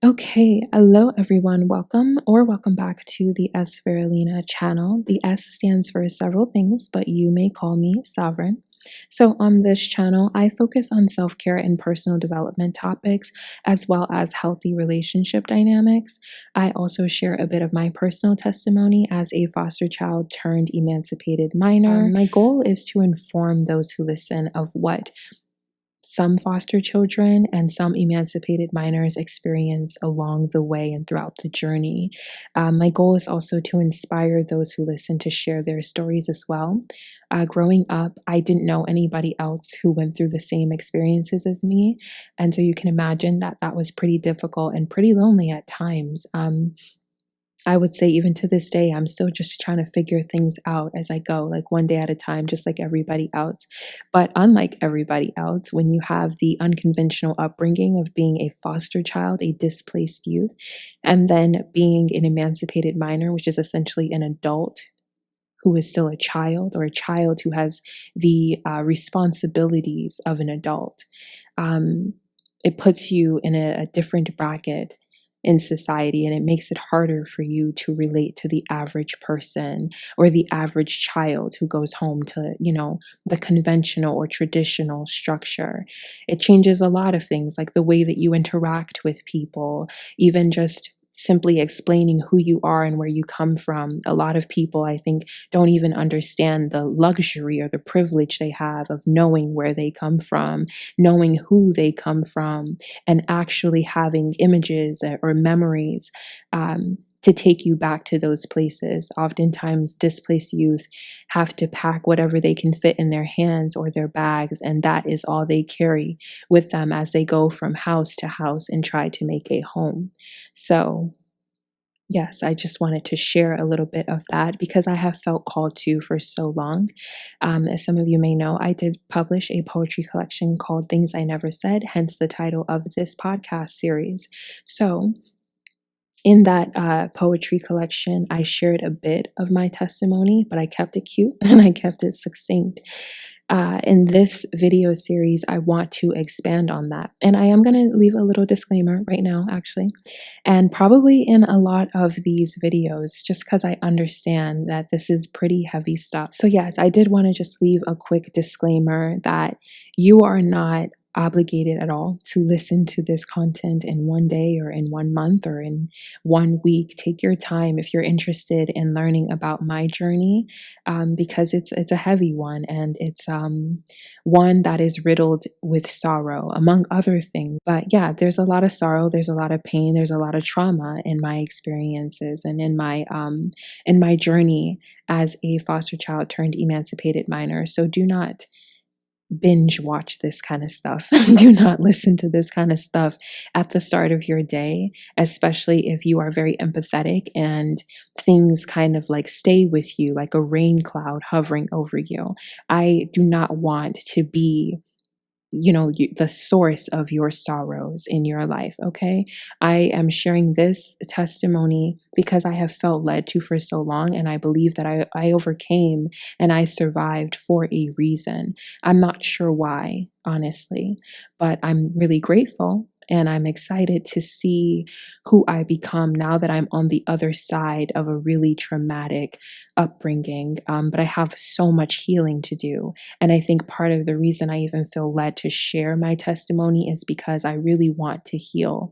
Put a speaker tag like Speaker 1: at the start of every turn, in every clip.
Speaker 1: Okay, hello everyone. Welcome back to the Sverolina channel. The S stands for several things, but you may call me Sovereign. So on this channel, I focus on self-care and personal development topics, as well as healthy relationship dynamics. I also share a bit of my personal testimony as a foster child turned emancipated minor. My goal is to inform those who listen of what some foster children and some emancipated minors experience along the way and throughout the journey. My goal is also to inspire those who listen to share their stories as well. Growing up, I didn't know anybody else who went through the same experiences as me. And so you can imagine that that was pretty difficult and pretty lonely at times. I would say even to this day, I'm still just trying to figure things out as I go, like one day at a time, just like everybody else. But unlike everybody else, when you have the unconventional upbringing of being a foster child, a displaced youth, and then being an emancipated minor, which is essentially an adult who is still a child, or a child who has the responsibilities of an adult, it puts you in a different bracket in society, and it makes it harder for you to relate to the average person or the average child who goes home to, the conventional or traditional structure. It changes a lot of things, like the way that you interact with people, even just simply explaining who you are and where you come from. A lot of people, I think, don't even understand the luxury or the privilege they have of knowing where they come from, knowing who they come from, and actually having images or memories to take you back to those places. Oftentimes, displaced youth have to pack whatever they can fit in their hands or their bags, and that is all they carry with them as they go from house to house and try to make a home. So, yes, I just wanted to share a little bit of that because I have felt called to for so long. As some of you may know, I did publish a poetry collection called Things I Never Said, hence the title of this podcast series. So, in that poetry collection, I shared a bit of my testimony, but I kept it cute and I kept it succinct. In this video series, I want to expand on that. And I am going to leave a little disclaimer right now, actually, and probably in a lot of these videos, just because I understand that this is pretty heavy stuff. So yes, I did want to just leave a quick disclaimer that you are not obligated at all to listen to this content in one day or in 1 month or in 1 week. Take your time if you're interested in learning about my journey, because it's a heavy one, and it's one that is riddled with sorrow, among other things. But yeah, there's a lot of sorrow, there's a lot of pain, there's a lot of trauma in my experiences and in my journey as a foster child turned emancipated minor. So do not binge watch this kind of stuff. Do not listen to this kind of stuff at the start of your day, especially if you are very empathetic and things kind of like stay with you like a rain cloud hovering over you. I do not want to be the source of your sorrows in your life. Okay, I am sharing this testimony because I have felt led to for so long, and I believe that I overcame and I survived for a reason. I'm not sure why, honestly, but I'm really grateful. And I'm excited to see who I become now that I'm on the other side of a really traumatic upbringing. But I have so much healing to do. And I think part of the reason I even feel led to share my testimony is because I really want to heal.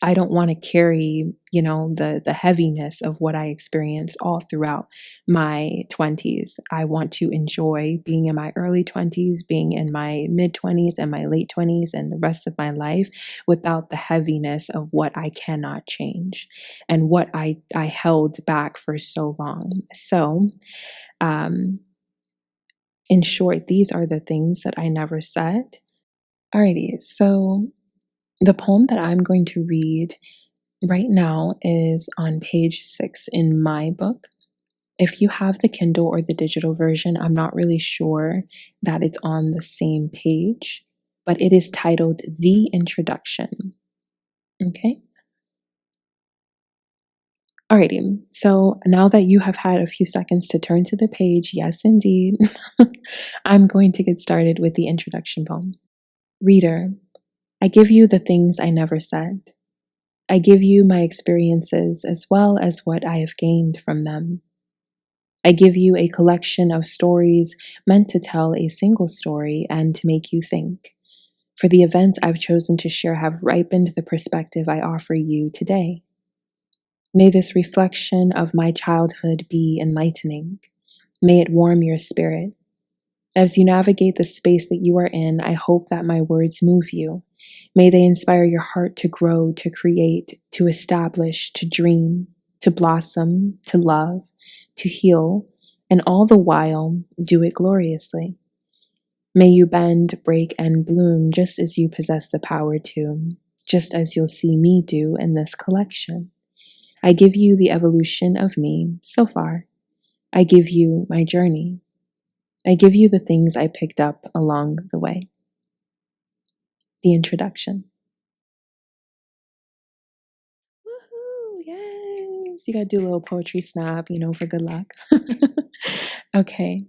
Speaker 1: I don't want to carry, the heaviness of what I experienced all throughout my 20s. I want to enjoy being in my early 20s, being in my mid 20s and my late 20s and the rest of my life without the heaviness of what I cannot change and what I held back for so long. So, in short, these are the things that I never said. Alrighty, so the poem that I'm going to read right now is on page 6 in my book. If you have the Kindle or the digital version, I'm not really sure that it's on the same page, but it is titled The Introduction. Okay? Alrighty, so now that you have had a few seconds to turn to the page, yes indeed, I'm going to get started with the introduction poem. Reader, I give you the things I never said. I give you my experiences as well as what I have gained from them. I give you a collection of stories meant to tell a single story and to make you think. For the events I've chosen to share have ripened the perspective I offer you today. May this reflection of my childhood be enlightening. May it warm your spirit. As you navigate the space that you are in, I hope that my words move you. May they inspire your heart to grow, to create, to establish, to dream, to blossom, to love, to heal, and all the while do it gloriously. May you bend, break, and bloom just as you possess the power to, just as you'll see me do in this collection. I give you the evolution of me so far. I give you my journey. I give you the things I picked up along the way. The introduction. Woohoo! Yes! You gotta do a little poetry snap, for good luck. Okay.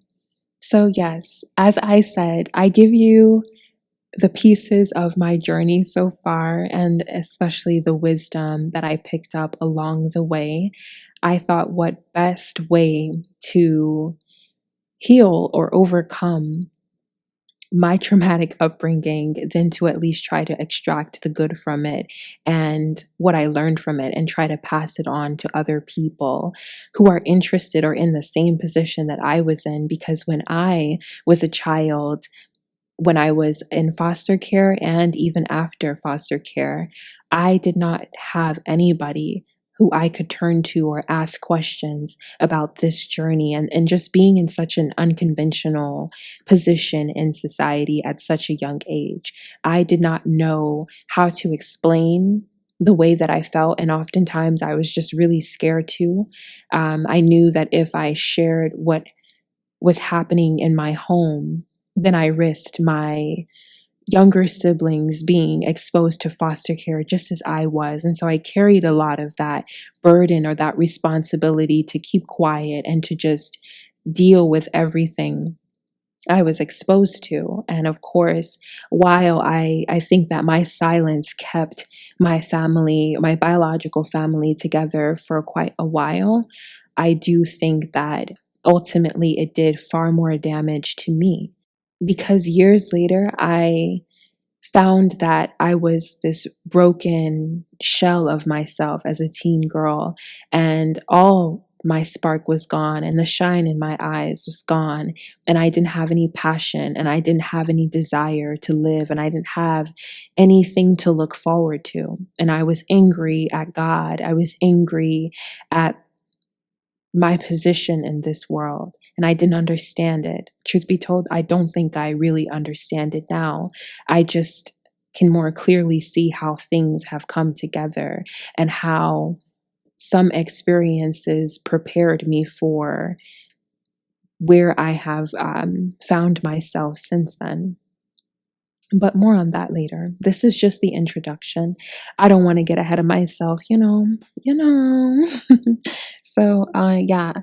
Speaker 1: So, yes, as I said, I give you the pieces of my journey so far, and especially the wisdom that I picked up along the way. I thought, what best way to heal or overcome my traumatic upbringing than to at least try to extract the good from it and what I learned from it and try to pass it on to other people who are interested or in the same position that I was in. Because when I was a child, when I was in foster care and even after foster care, I did not have anybody who I could turn to or ask questions about this journey, and just being in such an unconventional position in society at such a young age. I did not know how to explain the way that I felt, and oftentimes I was just really scared too. I knew that if I shared what was happening in my home, then I risked my younger siblings being exposed to foster care just as I was. And so I carried a lot of that burden or that responsibility to keep quiet and to just deal with everything I was exposed to. And of course, while I think that my silence kept my family, my biological family, together for quite a while, I do think that ultimately it did far more damage to me. Because years later, I found that I was this broken shell of myself as a teen girl, and all my spark was gone, and the shine in my eyes was gone, and I didn't have any passion, and I didn't have any desire to live, and I didn't have anything to look forward to. And I was angry at God. I was angry at my position in this world, and I didn't understand it. Truth be told, I don't think I really understand it now. I just can more clearly see how things have come together and how some experiences prepared me for where I have found myself since then. But more on that later. This is just the introduction. I don't want to get ahead of myself, So, yeah.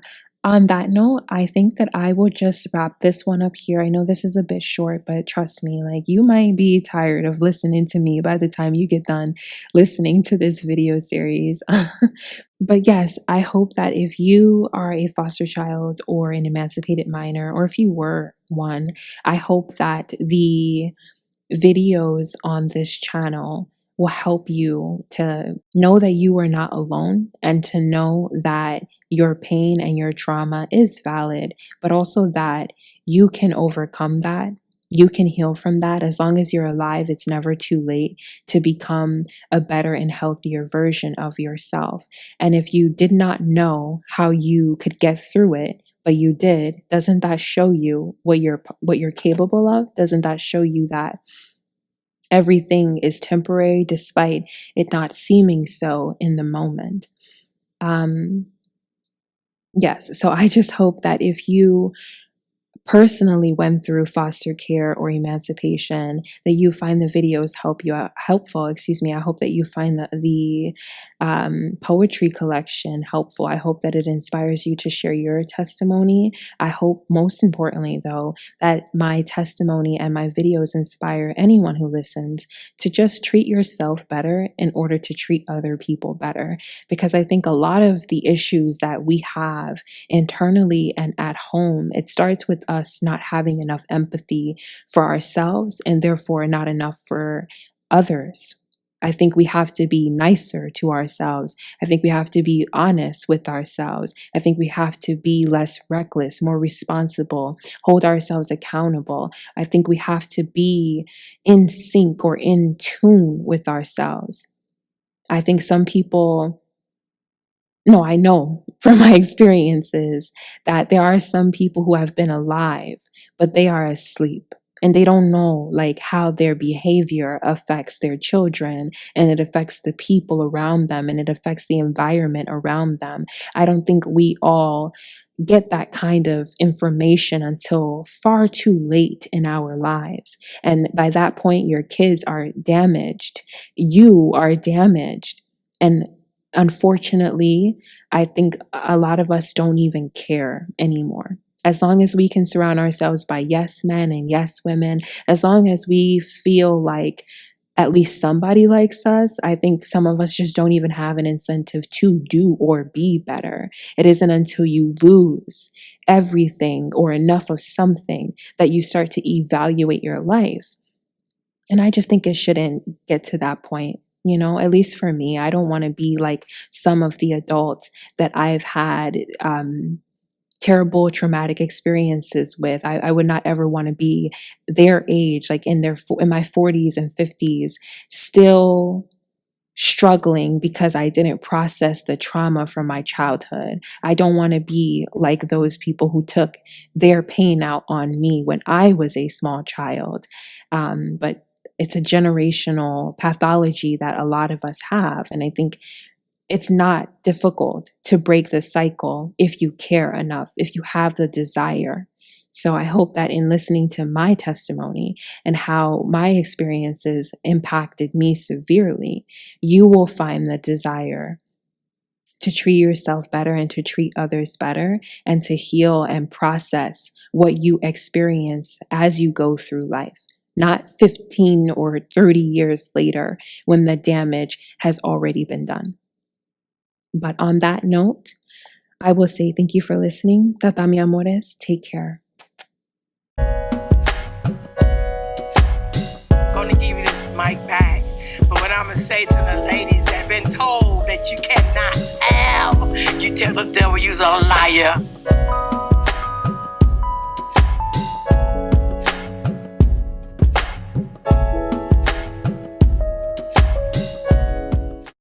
Speaker 1: On that note, I think that I will just wrap this one up here. I know this is a bit short, but trust me, like, you might be tired of listening to me by the time you get done listening to this video series. But yes, I hope that if you are a foster child or an emancipated minor, or if you were one, I hope that the videos on this channel will help you to know that you are not alone, and to know that your pain and your trauma is valid, but also that you can overcome that. You can heal from that. As long as you're alive, it's never too late to become a better and healthier version of yourself. And if you did not know how you could get through it, but you did, doesn't that show you what you're capable of? Doesn't that show you that everything is temporary despite it not seeming so in the moment? Yes, so I just hope that if you personally went through foster care or emancipation, that you find the videos helpful. I hope that you find the poetry collection helpful. I hope that it inspires you to share your testimony. I hope, most importantly though, that my testimony and my videos inspire anyone who listens to just treat yourself better in order to treat other people better. Because I think a lot of the issues that we have internally and at home, it starts with us not having enough empathy for ourselves and therefore not enough for others. I think we have to be nicer to ourselves. I think we have to be honest with ourselves. I think we have to be less reckless, more responsible, hold ourselves accountable. I think we have to be in sync or in tune with ourselves. I think some people, no, I know from my experiences that there are some people who have been alive, but they are asleep. And they don't know like how their behavior affects their children, and it affects the people around them, and it affects the environment around them. I don't think we all get that kind of information until far too late in our lives. And by that point, your kids are damaged. You are damaged. And unfortunately, I think a lot of us don't even care anymore. As long as we can surround ourselves by yes men and yes women, as long as we feel like at least somebody likes us, I think some of us just don't even have an incentive to do or be better. It isn't until you lose everything or enough of something that you start to evaluate your life. And I just think it shouldn't get to that point. At least for me, I don't want to be like some of the adults that I've had terrible traumatic experiences with. I would not ever want to be their age, like in my 40s and 50s, still struggling because I didn't process the trauma from my childhood. I don't want to be like those people who took their pain out on me when I was a small child. But it's a generational pathology that a lot of us have. And I think it's not difficult to break the cycle if you care enough, if you have the desire. So I hope that in listening to my testimony and how my experiences impacted me severely, you will find the desire to treat yourself better and to treat others better and to heal and process what you experience as you go through life. Not 15 or 30 years later when the damage has already been done. But on that note, I will say thank you for listening. Tata mi amores, take care.
Speaker 2: Gonna give you this mic back. But what I'm gonna say to the ladies that been told that you cannot have, you tell the devil you's a liar.